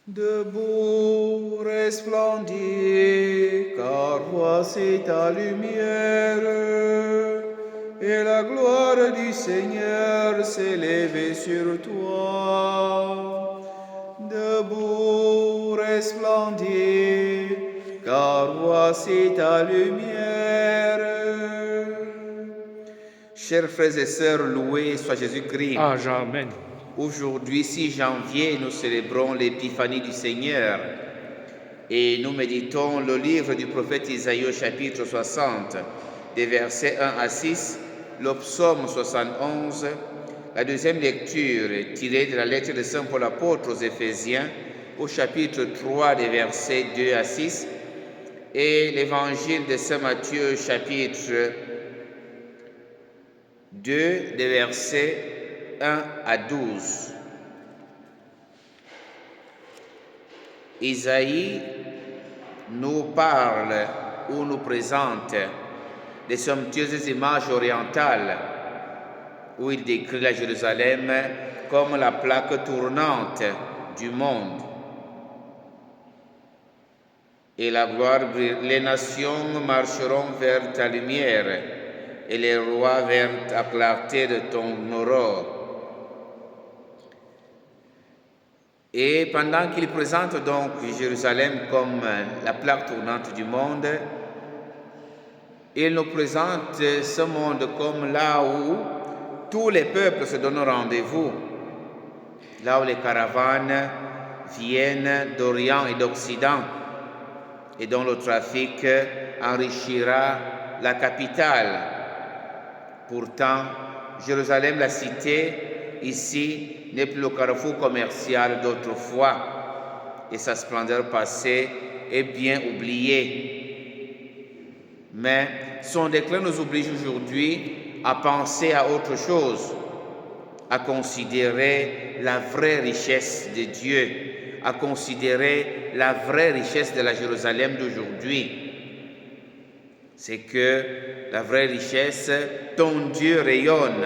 Debout, resplendis, car voici ta lumière, et la gloire du Seigneur s'est levée sur toi. Debout, resplendis, car voici ta lumière. Chers frères et sœurs, loué soit Jésus-Christ. Amen. Aujourd'hui, 6 janvier, nous célébrons l'épiphanie du Seigneur et nous méditons le livre du prophète Isaïe au chapitre 60, des versets 1 à 6, le psaume 71, la deuxième lecture tirée de la lettre de Saint Paul apôtre aux Éphésiens au chapitre 3, des versets 2 à 6, et l'évangile de Saint Matthieu chapitre 2, des versets 1 à 12. Isaïe nous parle ou nous présente des somptueuses images orientales où il décrit la Jérusalem comme la plaque tournante du monde. Et la gloire, les nations marcheront vers ta lumière et les rois vers la clarté de ton aurore. Et pendant qu'il présente donc Jérusalem comme la plaque tournante du monde, il nous présente ce monde comme là où tous les peuples se donnent rendez-vous, là où les caravanes viennent d'Orient et d'Occident, et dont le trafic enrichira la capitale. Pourtant, Jérusalem, la cité, ici, n'est plus le carrefour commercial d'autrefois, et sa splendeur passée est bien oubliée. Mais son déclin nous oblige aujourd'hui à penser à autre chose, à considérer la vraie richesse de Dieu, à considérer la vraie richesse de la Jérusalem d'aujourd'hui. C'est que la vraie richesse, ton Dieu rayonne.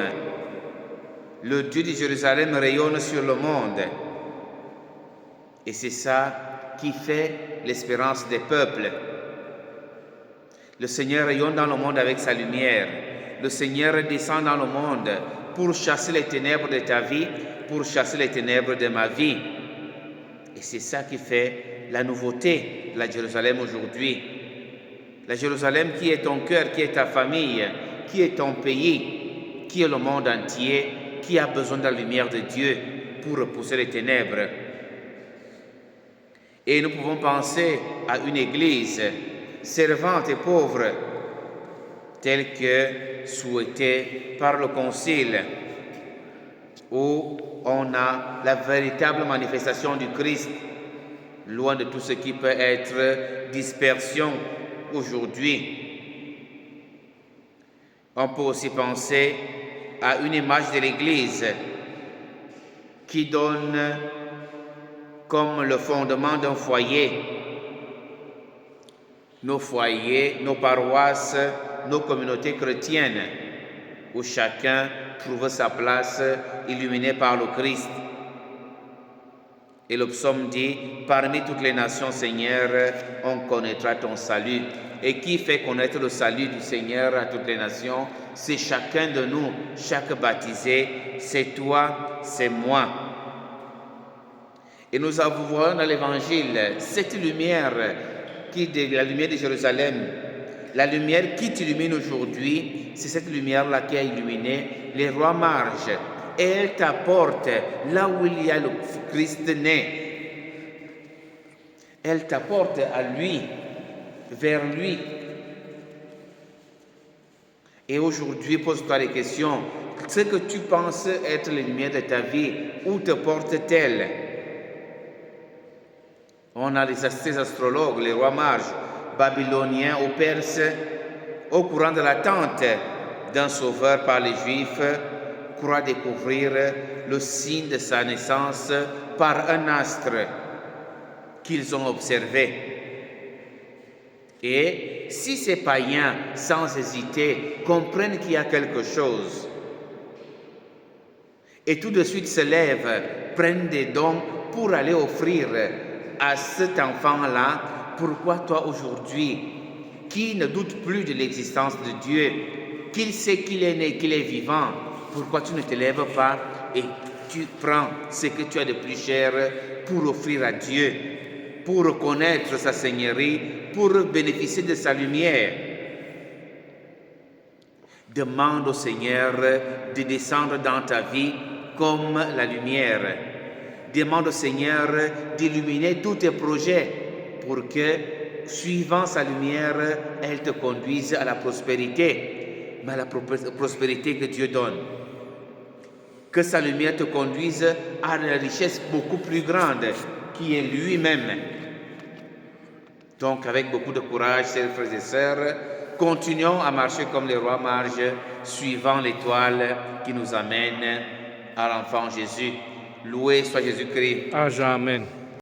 Le Dieu de Jérusalem rayonne sur le monde. Et c'est ça qui fait l'espérance des peuples. Le Seigneur rayonne dans le monde avec sa lumière. Le Seigneur descend dans le monde pour chasser les ténèbres de ta vie, pour chasser les ténèbres de ma vie. Et c'est ça qui fait la nouveauté de la Jérusalem aujourd'hui. La Jérusalem qui est ton cœur, qui est ta famille, qui est ton pays, qui est le monde entier, qui a besoin de la lumière de Dieu pour repousser les ténèbres. Et nous pouvons penser à une église servante et pauvre, telle que souhaitée par le Concile, où on a la véritable manifestation du Christ, loin de tout ce qui peut être dispersion aujourd'hui. On peut aussi penser à une image de l'Église qui donne comme le fondement d'un foyer. Nos foyers, nos paroisses, nos communautés chrétiennes, où chacun trouve sa place illuminée par le Christ. Et le psaume dit, parmi toutes les nations, Seigneur, on connaîtra ton salut. Et qui fait connaître le salut du Seigneur à toutes les nations? C'est chacun de nous, chaque baptisé, c'est toi, c'est moi. Et nous avons vu dans l'Évangile cette lumière, la lumière de Jérusalem, la lumière qui t'illumine aujourd'hui, c'est cette lumière-là qui a illuminé les rois mages. Et elle t'apporte là où il y a le Christ né. Elle t'apporte à lui, vers lui. Et aujourd'hui, pose-toi les questions. Ce que tu penses être la lumière de ta vie, où te porte-t-elle? On a ces astrologues, les rois mages, babyloniens ou perses, au courant de l'attente d'un sauveur par les Juifs, croient découvrir le signe de sa naissance par un astre qu'ils ont observé. Et si ces païens, sans hésiter, comprennent qu'il y a quelque chose, et tout de suite se lèvent, prennent des dons pour aller offrir à cet enfant-là, pourquoi toi aujourd'hui, qui ne doute plus de l'existence de Dieu, qu'il sait qu'il est né, qu'il est vivant, pourquoi tu ne te lèves pas et tu prends ce que tu as de plus cher pour offrir à Dieu, pour reconnaître sa Seigneurie, pour bénéficier de sa lumière. Demande au Seigneur de descendre dans ta vie comme la lumière. Demande au Seigneur d'illuminer tous tes projets pour que, suivant sa lumière, elle te conduise à la prospérité, mais à la prospérité que Dieu donne. Que sa lumière te conduise à la richesse beaucoup plus grande qui est lui-même. Donc, avec beaucoup de courage, chers frères et sœurs, continuons à marcher comme les rois marchent, suivant l'étoile qui nous amène à l'enfant Jésus. Loué soit Jésus-Christ. Amen.